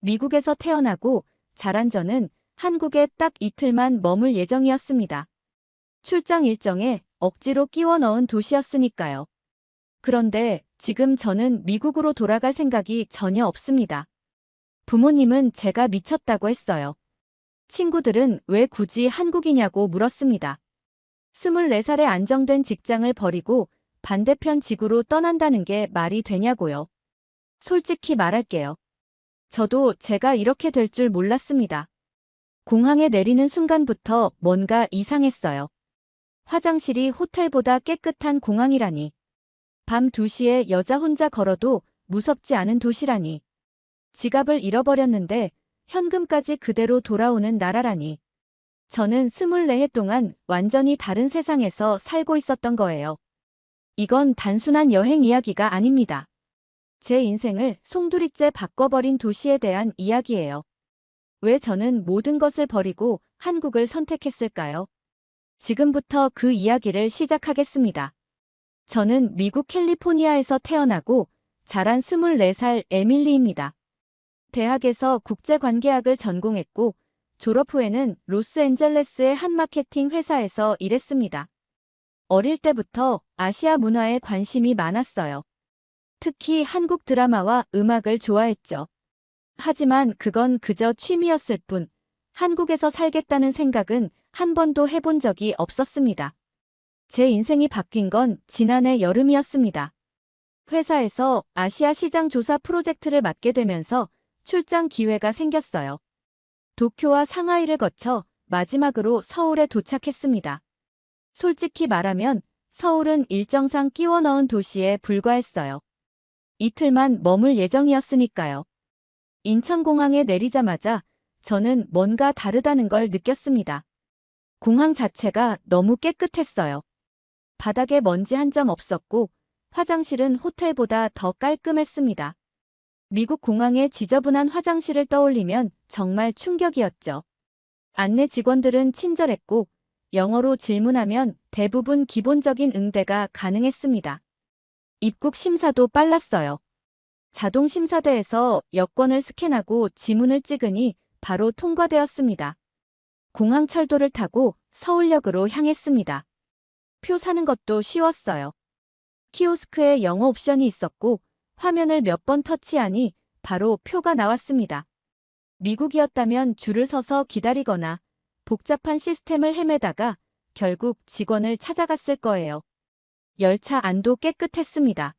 미국에서 태어나고 자란 저는 한국에 딱 이틀만 머물 예정이었습니다. 출장 일정에 억지로 끼워 넣은 도시였으니까요. 그런데 지금 저는 미국으로 돌아갈 생각이 전혀 없습니다. 부모님은 제가 미쳤다고 했어요. 친구들은 왜 굳이 한국이냐고 물었습니다. 24살에 안정된 직장을 버리고 반대편 지구로 떠난다는 게 말이 되냐고요. 솔직히 말할게요. 저도 제가 이렇게 될 줄 몰랐습니다. 공항에 내리는 순간부터 뭔가 이상했어요. 화장실이 호텔보다 깨끗한 공항이라니. 밤 2시에 여자 혼자 걸어도 무섭지 않은 도시라니. 지갑을 잃어버렸는데 현금까지 그대로 돌아오는 나라라니. 저는 24해 동안 완전히 다른 세상에서 살고 있었던 거예요. 이건 단순한 여행 이야기가 아닙니다. 제 인생을 송두리째 바꿔버린 도시에 대한 이야기예요. 왜 저는 모든 것을 버리고 한국을 선택했을까요? 지금부터 그 이야기를 시작하겠습니다. 저는 미국 캘리포니아에서 태어나고 자란 24살 에밀리입니다. 대학에서 국제관계학을 전공했고 졸업 후에는 로스앤젤레스의 한 마케팅 회사에서 일했습니다. 어릴 때부터 아시아 문화에 관심이 많았어요. 특히 한국 드라마와 음악을 좋아했죠. 하지만 그건 그저 취미였을 뿐, 한국에서 살겠다는 생각은 한 번도 해본 적이 없었습니다. 제 인생이 바뀐 건 지난해 여름이었습니다. 회사에서 아시아 시장 조사 프로젝트를 맡게 되면서 출장 기회가 생겼어요. 도쿄와 상하이를 거쳐 마지막으로 서울에 도착했습니다. 솔직히 말하면 서울은 일정상 끼워 넣은 도시에 불과했어요. 이틀만 머물 예정이었으니까요. 인천공항에 내리자마자 저는 뭔가 다르다는 걸 느꼈습니다. 공항 자체가 너무 깨끗했어요. 바닥에 먼지 한 점 없었고 화장실은 호텔보다 더 깔끔했습니다. 미국 공항의 지저분한 화장실을 떠올리면 정말 충격이었죠. 안내 직원들은 친절했고 영어로 질문하면 대부분 기본적인 응대가 가능했습니다. 입국 심사도 빨랐어요. 자동 심사대에서 여권을 스캔하고 지문을 찍으니 바로 통과되었습니다. 공항 철도를 타고 서울역으로 향했습니다. 표 사는 것도 쉬웠어요. 키오스크에 영어 옵션이 있었고 화면을 몇 번 터치하니 바로 표가 나왔습니다. 미국이었다면 줄을 서서 기다리거나 복잡한 시스템을 헤매다가 결국 직원을 찾아갔을 거예요. 열차 안도 깨끗했습니다.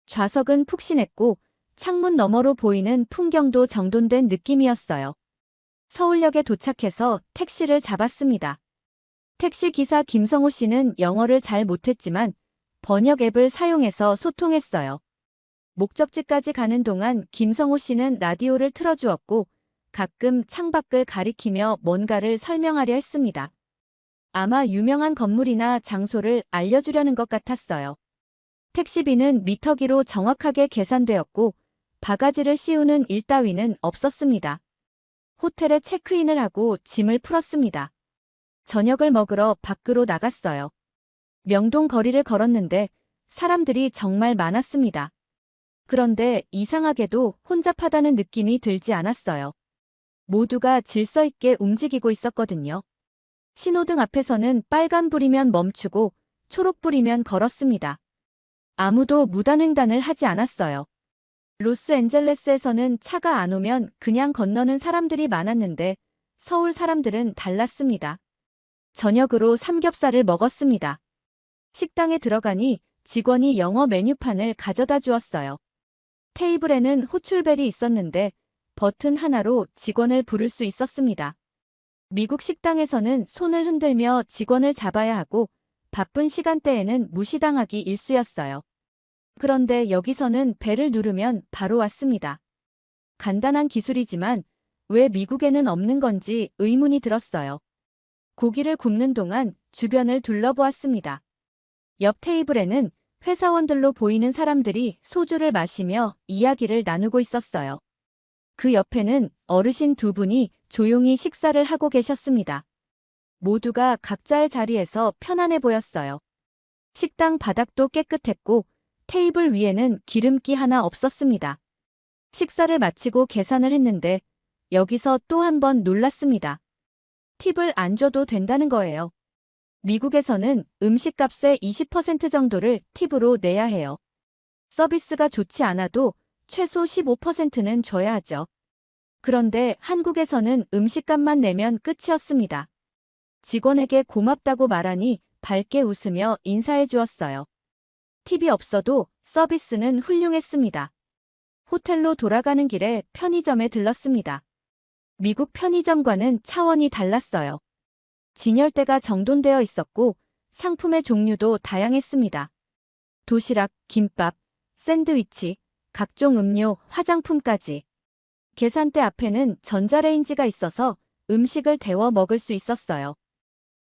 좌석은 푹신했고 창문 너머로 보이는 풍경도 정돈된 느낌이었어요. 서울역에 도착해서 택시를 잡았습니다. 택시 기사 김성호 씨는 영어를 잘 못했지만 번역 앱을 사용해서 소통했어요. 목적지까지 가는 동안 김성호 씨는 라디오를 틀어주었고 가끔 창밖을 가리키며 뭔가를 설명하려 했습니다. 아마 유명한 건물이나 장소를 알려주려는 것 같았어요. 택시비는 미터기로 정확하게 계산되었고 바가지를 씌우는 일 따위는 없었습니다. 호텔에 체크인을 하고 짐을 풀었습니다. 저녁을 먹으러 밖으로 나갔어요. 명동 거리를 걸었는데 사람들이 정말 많았습니다. 그런데 이상하게도 혼잡하다는 느낌이 들지 않았어요. 모두가 질서 있게 움직이고 있었거든요. 신호등 앞에서는 빨간불이면 멈추고 초록불이면 걸었습니다. 아무도 무단횡단을 하지 않았어요. 로스앤젤레스에서는 차가 안 오면 그냥 건너는 사람들이 많았는데 서울 사람들은 달랐습니다. 저녁으로 삼겹살을 먹었습니다. 식당에 들어가니 직원이 영어 메뉴판을 가져다 주었어요. 테이블에는 호출벨이 있었는데 버튼 하나로 직원을 부를 수 있었습니다. 미국 식당에서는 손을 흔들며 직원을 잡아야 하고 바쁜 시간대에는 무시당하기 일쑤였어요. 그런데 여기서는 벨을 누르면 바로 왔습니다. 간단한 기술이지만 왜 미국에는 없는 건지 의문이 들었어요. 고기를 굽는 동안 주변을 둘러보았습니다. 옆 테이블에는 회사원들로 보이는 사람들이 소주를 마시며 이야기를 나누고 있었어요. 그 옆에는 어르신 두 분이 조용히 식사를 하고 계셨습니다. 모두가 각자의 자리에서 편안해 보였어요. 식당 바닥도 깨끗했고 테이블 위에는 기름기 하나 없었습니다. 식사를 마치고 계산을 했는데 여기서 또 한 번 놀랐습니다. 팁을 안 줘도 된다는 거예요. 미국에서는 음식값의 20% 정도를 팁으로 내야 해요. 서비스가 좋지 않아도 최소 15%는 줘야 하죠. 그런데 한국에서는 음식값만 내면 끝이었습니다. 직원에게 고맙다고 말하니 밝게 웃으며 인사해 주었어요. 팁이 없어도 서비스는 훌륭했습니다. 호텔로 돌아가는 길에 편의점에 들렀습니다. 미국 편의점과는 차원이 달랐어요. 진열대가 정돈되어 있었고 상품의 종류도 다양했습니다. 도시락, 김밥, 샌드위치, 각종 음료, 화장품까지. 계산대 앞에는 전자레인지가 있어서 음식을 데워 먹을 수 있었어요.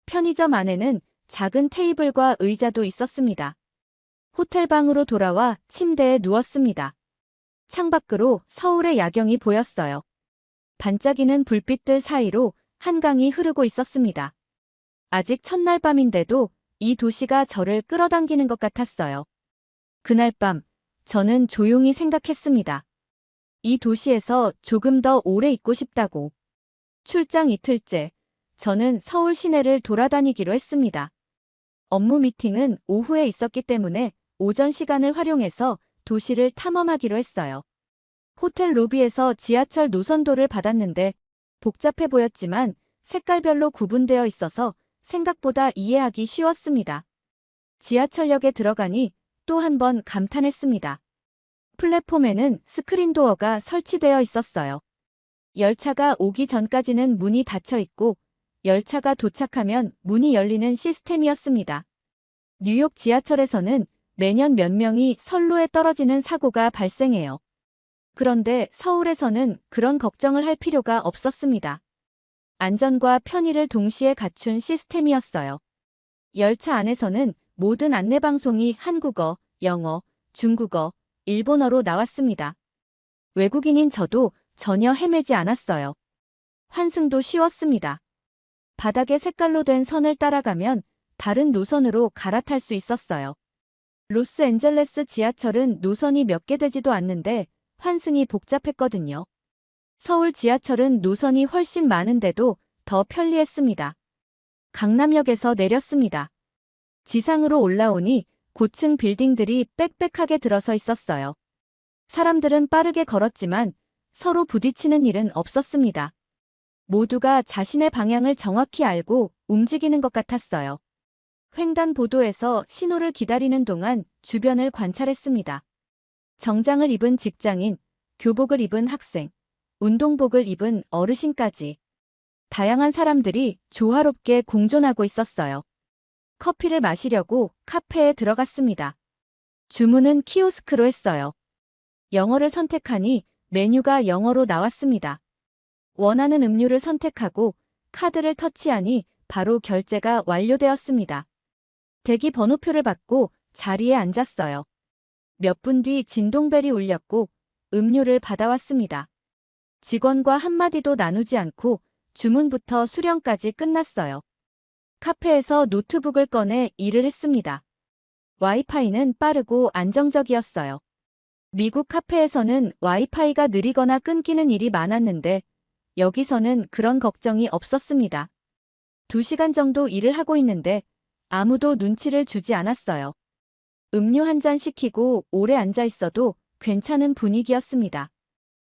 편의점 안에는 작은 테이블과 의자도 있었습니다. 호텔 방으로 돌아와 침대에 누웠습니다. 창밖으로 서울의 야경이 보였어요. 반짝이는 불빛들 사이로 한강이 흐르고 있었습니다. 아직 첫날 밤인데도 이 도시가 저를 끌어당기는 것 같았어요. 그날 밤, 저는 조용히 생각했습니다. 이 도시에서 조금 더 오래 있고 싶다고. 출장 이틀째, 저는 서울 시내를 돌아다니기로 했습니다. 업무 미팅은 오후에 있었기 때문에 오전 시간을 활용해서 도시를 탐험하기로 했어요. 호텔 로비에서 지하철 노선도를 받았는데 복잡해 보였지만 색깔별로 구분되어 있어서 생각보다 이해하기 쉬웠습니다. 지하철역에 들어가니 또 한 번 감탄했습니다. 플랫폼에는 스크린도어가 설치되어 있었어요. 열차가 오기 전까지는 문이 닫혀 있고 열차가 도착하면 문이 열리는 시스템이었습니다. 뉴욕 지하철에서는 매년 몇 명이 선로에 떨어지는 사고가 발생해요. 그런데 서울에서는 그런 걱정을 할 필요가 없었습니다. 안전과 편의를 동시에 갖춘 시스템이었어요. 열차 안에서는 모든 안내방송이 한국어, 영어, 중국어, 일본어로 나왔습니다. 외국인인 저도 전혀 헤매지 않았어요. 환승도 쉬웠습니다. 바닥에 색깔로 된 선을 따라가면 다른 노선으로 갈아탈 수 있었어요. 로스앤젤레스 지하철은 노선이 몇 개 되지도 않는데 환승이 복잡했거든요. 서울 지하철은 노선이 훨씬 많은데도 더 편리했습니다. 강남역에서 내렸습니다. 지상으로 올라오니 고층 빌딩들이 빽빽하게 들어서 있었어요. 사람들은 빠르게 걸었지만 서로 부딪히는 일은 없었습니다. 모두가 자신의 방향을 정확히 알고 움직이는 것 같았어요. 횡단보도에서 신호를 기다리는 동안 주변을 관찰했습니다. 정장을 입은 직장인, 교복을 입은 학생, 운동복을 입은 어르신까지 다양한 사람들이 조화롭게 공존하고 있었어요. 커피를 마시려고 카페에 들어갔습니다. 주문은 키오스크로 했어요. 영어를 선택하니 메뉴가 영어로 나왔습니다. 원하는 음료를 선택하고 카드를 터치하니 바로 결제가 완료되었습니다. 대기 번호표를 받고 자리에 앉았어요. 몇 분 뒤 진동벨이 울렸고 음료를 받아왔습니다. 직원과 한마디도 나누지 않고 주문부터 수령까지 끝났어요. 카페에서 노트북을 꺼내 일을 했습니다. 와이파이는 빠르고 안정적이었어요. 미국 카페에서는 와이파이가 느리거나 끊기는 일이 많았는데 여기서는 그런 걱정이 없었습니다. 2시간 정도 일을 하고 있는데 아무도 눈치를 주지 않았어요. 음료 한 잔 시키고 오래 앉아 있어도 괜찮은 분위기였습니다.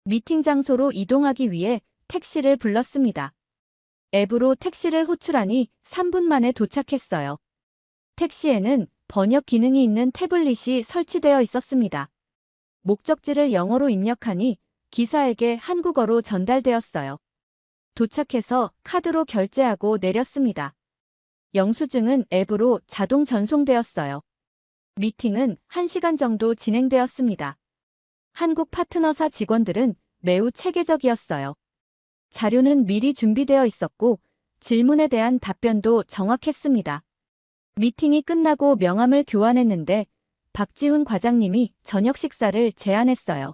미팅 장소로 이동하기 위해 택시를 불렀습니다. 앱으로 택시를 호출하니 3분 만에 도착했어요. 택시에는 번역 기능이 있는 태블릿이 설치되어 있었습니다. 목적지를 영어로 입력하니 기사에게 한국어로 전달되었어요. 도착해서 카드로 결제하고 내렸습니다. 영수증은 앱으로 자동 전송되었어요. 미팅은 1시간 정도 진행되었습니다. 한국 파트너사 직원들은 매우 체계적이었어요. 자료는 미리 준비되어 있었고 질문에 대한 답변도 정확했습니다. 미팅이 끝나고 명함을 교환했는데 박지훈 과장님이 저녁 식사를 제안했어요.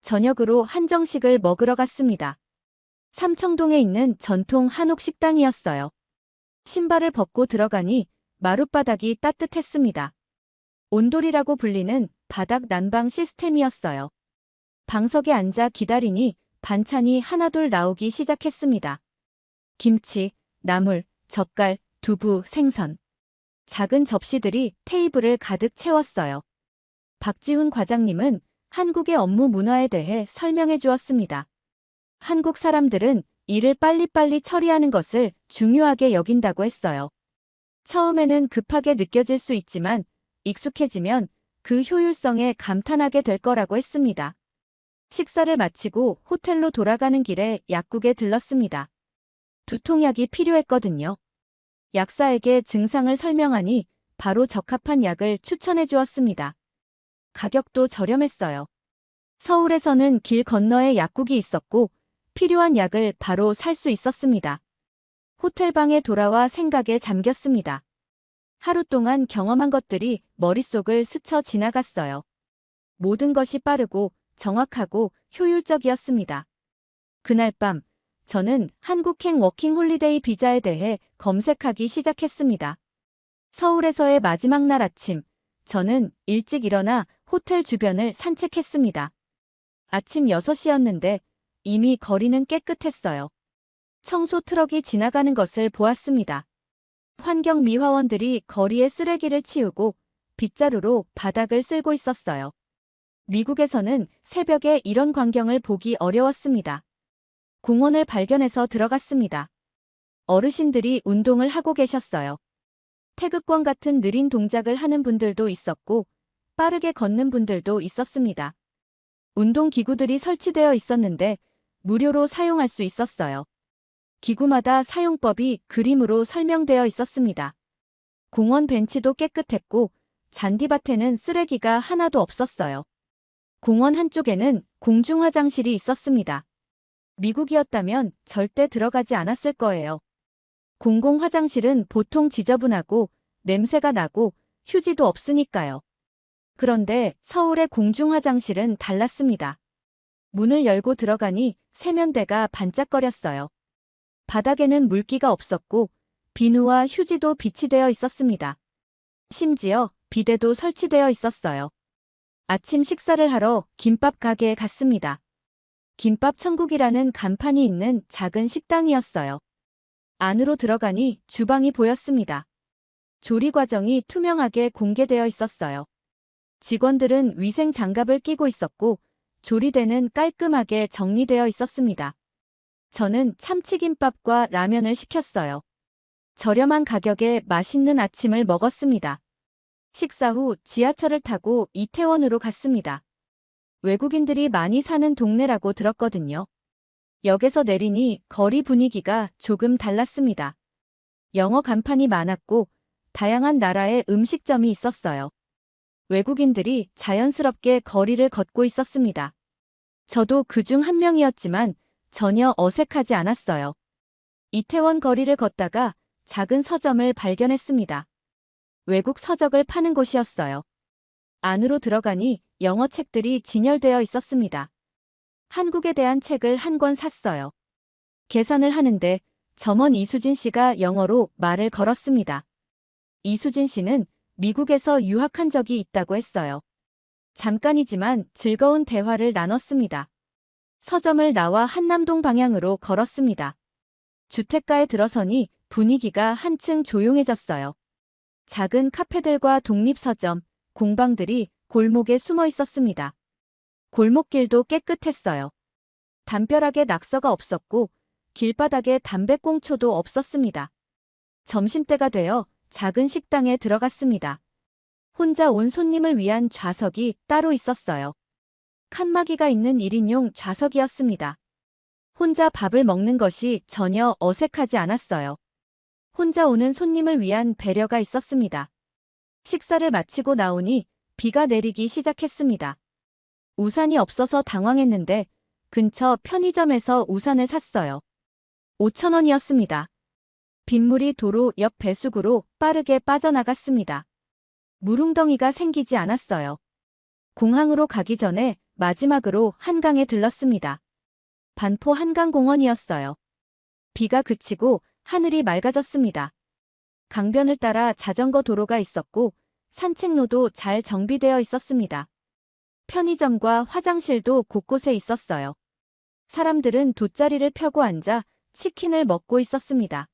저녁으로 한정식을 먹으러 갔습니다. 삼청동에 있는 전통 한옥 식당이었어요. 신발을 벗고 들어가니 마룻바닥이 따뜻했습니다. 온돌이라고 불리는 바닥 난방 시스템이었어요. 방석에 앉아 기다리니 반찬이 하나둘 나오기 시작했습니다. 김치, 나물, 젓갈, 두부, 생선. 작은 접시들이 테이블을 가득 채웠어요. 박지훈 과장님은 한국의 업무 문화에 대해 설명해 주었습니다. 한국 사람들은 일을 빨리빨리 처리하는 것을 중요하게 여긴다고 했어요. 처음에는 급하게 느껴질 수 있지만 익숙해지면 그 효율성에 감탄하게 될 거라고 했습니다. 식사를 마치고 호텔로 돌아가는 길에 약국에 들렀습니다. 두통약이 필요했거든요. 약사에게 증상을 설명하니 바로 적합한 약을 추천해 주었습니다. 가격도 저렴했어요. 서울에서는 길 건너에 약국이 있었고 필요한 약을 바로 살 수 있었습니다. 호텔방에 돌아와 생각에 잠겼습니다. 하루 동안 경험한 것들이 머릿속을 스쳐 지나갔어요. 모든 것이 빠르고 정확하고 효율적이었습니다. 그날 밤, 저는 한국행 워킹홀리데이 비자에 대해 검색하기 시작했습니다. 서울에서의 마지막 날 아침, 저는 일찍 일어나 호텔 주변을 산책했습니다. 아침 6시였는데 이미 거리는 깨끗했어요. 청소 트럭이 지나가는 것을 보았습니다. 환경미화원들이 거리에 쓰레기를 치우고 빗자루로 바닥을 쓸고 있었어요. 미국에서는 새벽에 이런 광경을 보기 어려웠습니다. 공원을 발견해서 들어갔습니다. 어르신들이 운동을 하고 계셨어요. 태극권 같은 느린 동작을 하는 분들도 있었고 빠르게 걷는 분들도 있었습니다. 운동기구들이 설치되어 있었는데 무료로 사용할 수 있었어요. 기구마다 사용법이 그림으로 설명되어 있었습니다. 공원 벤치도 깨끗했고 잔디밭에는 쓰레기가 하나도 없었어요. 공원 한쪽에는 공중 화장실이 있었습니다. 미국이었다면 절대 들어가지 않았을 거예요. 공공 화장실은 보통 지저분하고 냄새가 나고 휴지도 없으니까요. 그런데 서울의 공중 화장실은 달랐습니다. 문을 열고 들어가니 세면대가 반짝거렸어요. 바닥에는 물기가 없었고 비누와 휴지도 비치되어 있었습니다. 심지어 비데도 설치되어 있었어요. 아침 식사를 하러 김밥 가게에 갔습니다. 김밥 천국이라는 간판이 있는 작은 식당이었어요. 안으로 들어가니 주방이 보였습니다. 조리 과정이 투명하게 공개되어 있었어요. 직원들은 위생 장갑을 끼고 있었고 조리대는 깔끔하게 정리되어 있었습니다. 저는 참치김밥과 라면을 시켰어요. 저렴한 가격에 맛있는 아침을 먹었습니다. 식사 후 지하철을 타고 이태원으로 갔습니다. 외국인들이 많이 사는 동네라고 들었거든요. 역에서 내리니 거리 분위기가 조금 달랐습니다. 영어 간판이 많았고 다양한 나라의 음식점이 있었어요. 외국인들이 자연스럽게 거리를 걷고 있었습니다. 저도 그중 한 명이었지만 전혀 어색하지 않았어요. 이태원 거리를 걷다가 작은 서점을 발견했습니다. 외국 서적을 파는 곳이었어요. 안으로 들어가니 영어 책들이 진열되어 있었습니다. 한국에 대한 책을 한 권 샀어요. 계산을 하는데 점원 이수진 씨가 영어로 말을 걸었습니다. 이수진 씨는 미국에서 유학한 적이 있다고 했어요. 잠깐이지만 즐거운 대화를 나눴습니다. 서점을 나와 한남동 방향으로 걸었습니다. 주택가에 들어서니 분위기가 한층 조용해졌어요. 작은 카페들과 독립서점, 공방들이 골목에 숨어 있었습니다. 골목길도 깨끗했어요. 담벼락에 낙서가 없었고 길바닥에 담배꽁초도 없었습니다. 점심때가 되어 작은 식당에 들어갔습니다. 혼자 온 손님을 위한 좌석이 따로 있었어요. 칸막이가 있는 1인용 좌석이었습니다. 혼자 밥을 먹는 것이 전혀 어색하지 않았어요. 혼자 오는 손님을 위한 배려가 있었습니다. 식사를 마치고 나오니 비가 내리기 시작했습니다. 우산이 없어서 당황했는데 근처 편의점에서 우산을 샀어요. 5,000원이었습니다. 빗물이 도로 옆 배수구로 빠르게 빠져나갔습니다. 물웅덩이가 생기지 않았어요. 공항으로 가기 전에 마지막으로 한강에 들렀습니다. 반포 한강공원이었어요. 비가 그치고 하늘이 맑아졌습니다. 강변을 따라 자전거 도로가 있었고 산책로도 잘 정비되어 있었습니다. 편의점과 화장실도 곳곳에 있었어요. 사람들은 돗자리를 펴고 앉아 치킨을 먹고 있었습니다.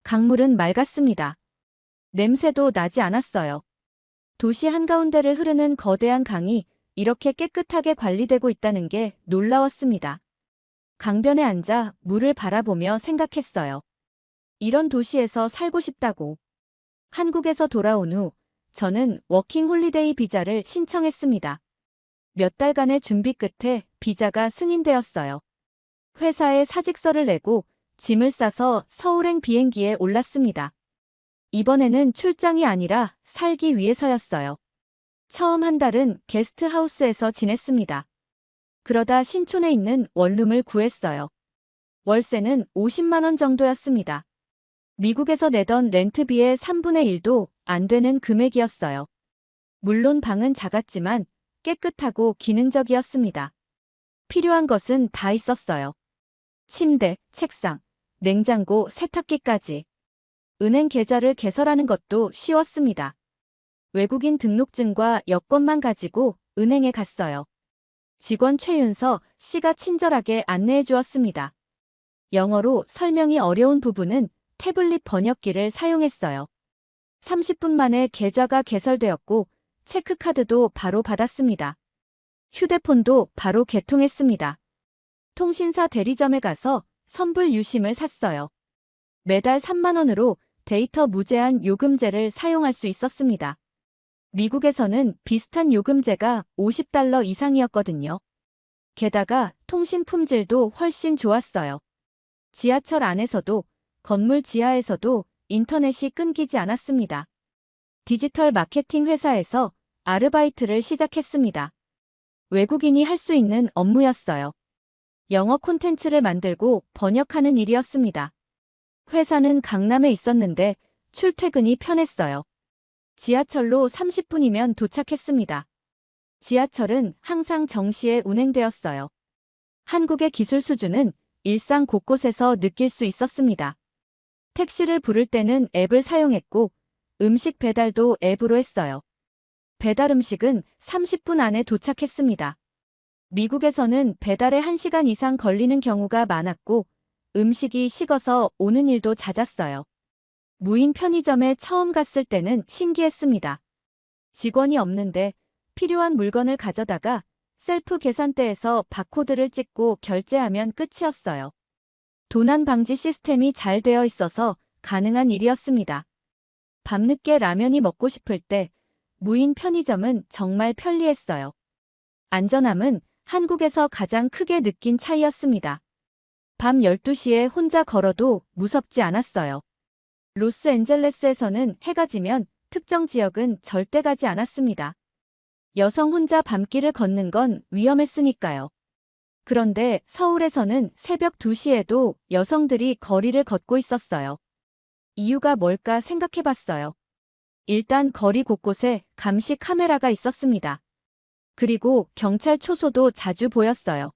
강물은 맑았습니다. 냄새도 나지 않았어요. 도시 한가운데를 흐르는 거대한 강이 이렇게 깨끗하게 관리되고 있다는 게 놀라웠습니다. 강변에 앉아 물을 바라보며 생각했어요. 이런 도시에서 살고 싶다고. 한국에서 돌아온 후 저는 워킹 홀리데이 비자를 신청했습니다. 몇 달간의 준비 끝에 비자가 승인되었어요. 회사에 사직서를 내고 짐을 싸서 서울행 비행기에 올랐습니다. 이번에는 출장이 아니라 살기 위해서였어요. 처음 한 달은 게스트하우스에서 지냈습니다. 그러다 신촌에 있는 원룸을 구했어요. 월세는 50만 원 정도였습니다. 미국에서 내던 렌트비의 3분의 1도 안 되는 금액이었어요. 물론 방은 작았지만 깨끗하고 기능적이었습니다. 필요한 것은 다 있었어요. 침대, 책상, 냉장고, 세탁기까지. 은행 계좌를 개설하는 것도 쉬웠습니다. 외국인 등록증과 여권만 가지고 은행에 갔어요. 직원 최윤서 씨가 친절하게 안내해 주었습니다. 영어로 설명이 어려운 부분은 태블릿 번역기를 사용했어요. 30분 만에 계좌가 개설되었고 체크카드도 바로 받았습니다. 휴대폰도 바로 개통했습니다. 통신사 대리점에 가서 선불 유심을 샀어요. 매달 3만 원으로 데이터 무제한 요금제를 사용할 수 있었습니다. 미국에서는 비슷한 요금제가 $50 이상이었거든요. 게다가 통신 품질도 훨씬 좋았어요. 지하철 안에서도 건물 지하에서도 인터넷이 끊기지 않았습니다. 디지털 마케팅 회사에서 아르바이트를 시작했습니다. 외국인이 할 수 있는 업무였어요. 영어 콘텐츠를 만들고 번역하는 일이었습니다. 회사는 강남에 있었는데 출퇴근이 편했어요. 지하철로 30분이면 도착했습니다. 지하철은 항상 정시에 운행되었어요. 한국의 기술 수준은 일상 곳곳에서 느낄 수 있었습니다. 택시를 부를 때는 앱을 사용했고 음식 배달도 앱으로 했어요. 배달 음식은 30분 안에 도착했습니다. 미국에서는 배달에 1시간 이상 걸리는 경우가 많았고 음식이 식어서 오는 일도 잦았어요. 무인 편의점에 처음 갔을 때는 신기했습니다. 직원이 없는데 필요한 물건을 가져다가 셀프 계산대에서 바코드를 찍고 결제하면 끝이었어요. 도난 방지 시스템이 잘 되어 있어서 가능한 일이었습니다. 밤늦게 라면이 먹고 싶을 때 무인 편의점은 정말 편리했어요. 안전함은 한국에서 가장 크게 느낀 차이였습니다. 밤 12시에 혼자 걸어도 무섭지 않았어요. 로스앤젤레스에서는 해가 지면 특정 지역은 절대 가지 않았습니다. 여성 혼자 밤길을 걷는 건 위험했으니까요. 그런데 서울에서는 새벽 2시에도 여성들이 거리를 걷고 있었어요. 이유가 뭘까 생각해봤어요. 일단 거리 곳곳에 감시 카메라가 있었습니다. 그리고 경찰 초소도 자주 보였어요.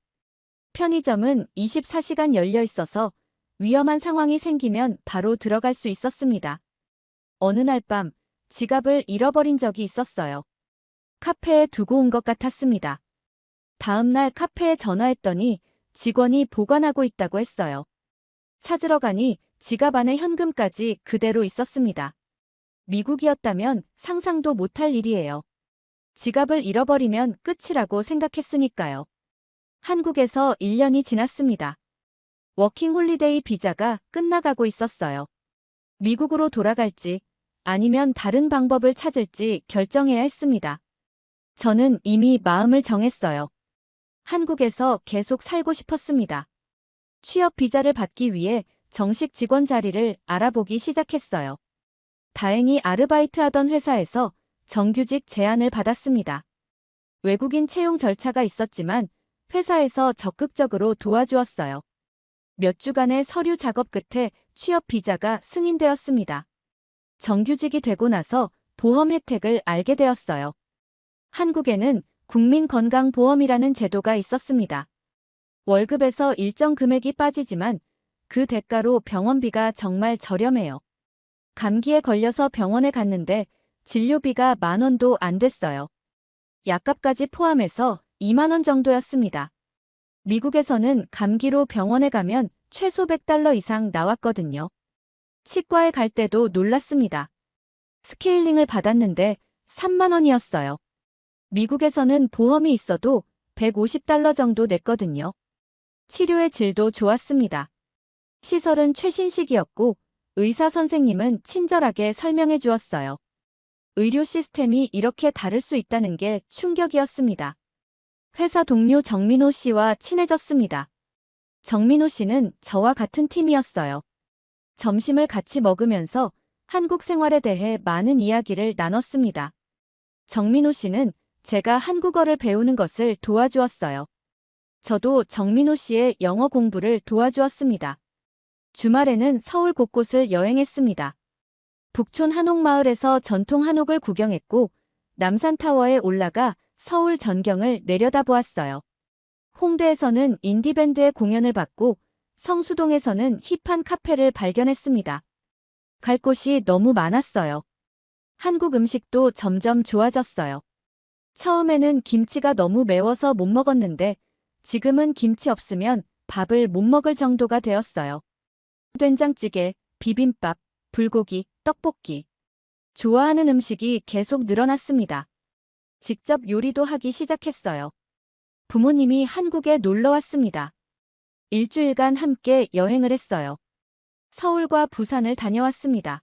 편의점은 24시간 열려 있어서 위험한 상황이 생기면 바로 들어갈 수 있었습니다. 어느 날 밤 지갑을 잃어버린 적이 있었어요. 카페에 두고 온 것 같았습니다. 다음 날 카페에 전화했더니 직원이 보관하고 있다고 했어요. 찾으러 가니 지갑 안에 현금까지 그대로 있었습니다. 미국이었다면 상상도 못할 일이에요. 지갑을 잃어버리면 끝이라고 생각했으니까요. 한국에서 1년이 지났습니다. 워킹 홀리데이 비자가 끝나가고 있었어요. 미국으로 돌아갈지 아니면 다른 방법을 찾을지 결정해야 했습니다. 저는 이미 마음을 정했어요. 한국에서 계속 살고 싶었습니다. 취업 비자를 받기 위해 정식 직원 자리를 알아보기 시작했어요. 다행히 아르바이트 하던 회사에서 정규직 제안을 받았습니다. 외국인 채용 절차가 있었지만 회사에서 적극적으로 도와주었어요. 몇 주간의 서류 작업 끝에 취업 비자가 승인되었습니다. 정규직이 되고 나서 보험 혜택을 알게 되었어요. 한국에는 국민건강보험이라는 제도가 있었습니다. 월급에서 일정 금액이 빠지지만 그 대가로 병원비가 정말 저렴해요. 감기에 걸려서 병원에 갔는데 진료비가 10,000원도 안 됐어요. 약값까지 포함해서 2만 원 정도였습니다. 미국에서는 감기로 병원에 가면 최소 $100 이상 나왔거든요. 치과에 갈 때도 놀랐습니다. 스케일링을 받았는데 3만 원이었어요. 미국에서는 보험이 있어도 $150 정도 냈거든요. 치료의 질도 좋았습니다. 시설은 최신식이었고 의사 선생님은 친절하게 설명해 주었어요. 의료 시스템이 이렇게 다를 수 있다는 게 충격이었습니다. 회사 동료 정민호 씨와 친해졌습니다. 정민호 씨는 저와 같은 팀이었어요. 점심을 같이 먹으면서 한국 생활에 대해 많은 이야기를 나눴습니다. 정민호 씨는 제가 한국어를 배우는 것을 도와주었어요. 저도 정민호 씨의 영어 공부를 도와주었습니다. 주말에는 서울 곳곳을 여행했습니다. 북촌 한옥마을에서 전통 한옥을 구경했고 남산타워에 올라가 서울 전경을 내려다보았어요. 홍대에서는 인디밴드의 공연을 봤고 성수동에서는 힙한 카페를 발견했습니다. 갈 곳이 너무 많았어요. 한국 음식도 점점 좋아졌어요. 처음에는 김치가 너무 매워서 못 먹었는데 지금은 김치 없으면 밥을 못 먹을 정도가 되었어요. 된장찌개, 비빔밥, 불고기, 떡볶이. 좋아하는 음식이 계속 늘어났습니다. 직접 요리도 하기 시작했어요. 부모님이 한국에 놀러 왔습니다. 일주일간 함께 여행을 했어요. 서울과 부산을 다녀왔습니다.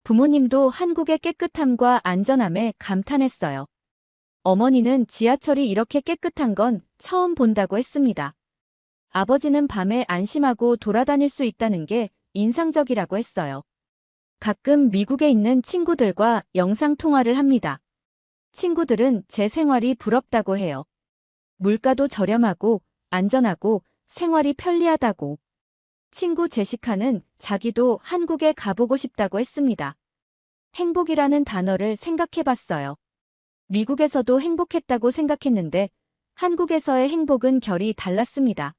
부모님도 한국의 깨끗함과 안전함에 감탄했어요. 어머니는 지하철이 이렇게 깨끗한 건 처음 본다고 했습니다. 아버지는 밤에 안심하고 돌아다닐 수 있다는 게 인상적이라고 했어요. 가끔 미국에 있는 친구들과 영상통화를 합니다. 친구들은 제 생활이 부럽다고 해요. 물가도 저렴하고 안전하고 생활이 편리하다고. 친구 제시카는 자기도 한국에 가보고 싶다고 했습니다. 행복이라는 단어를 생각해 봤어요. 미국에서도 행복했다고 생각했는데 한국에서의 행복은 결이 달랐습니다.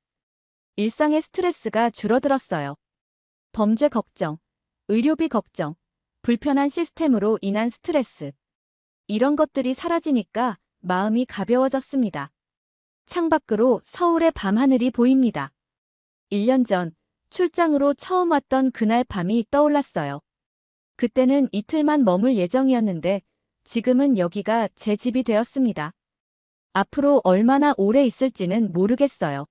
일상의 스트레스가 줄어들었어요. 범죄 걱정, 의료비 걱정, 불편한 시스템으로 인한 스트레스. 이런 것들이 사라지니까 마음이 가벼워졌습니다. 창밖으로 서울의 밤하늘이 보입니다. 1년 전 출장으로 처음 왔던 그날 밤이 떠올랐어요. 그때는 이틀만 머물 예정이었는데 지금은 여기가 제 집이 되었습니다. 앞으로 얼마나 오래 있을지는 모르겠어요.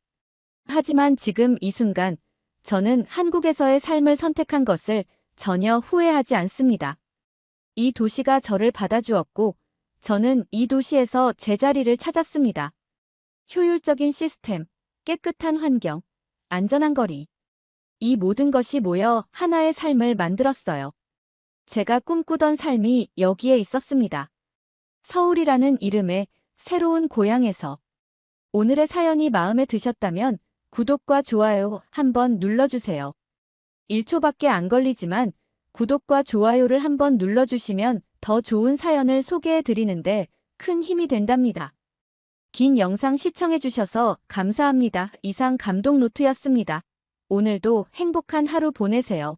하지만 지금 이 순간 저는 한국에서의 삶을 선택한 것을 전혀 후회하지 않습니다. 이 도시가 저를 받아주었고 저는 이 도시에서 제 자리를 찾았습니다. 효율적인 시스템, 깨끗한 환경, 안전한 거리. 이 모든 것이 모여 하나의 삶을 만들었어요. 제가 꿈꾸던 삶이 여기에 있었습니다. 서울이라는 이름의 새로운 고향에서. 오늘의 사연이 마음에 드셨다면 구독과 좋아요 한번 눌러주세요. 1초밖에 안 걸리지만 구독과 좋아요를 한번 눌러주시면 더 좋은 사연을 소개해드리는데 큰 힘이 된답니다. 긴 영상 시청해주셔서 감사합니다. 이상 감동노트였습니다. 오늘도 행복한 하루 보내세요.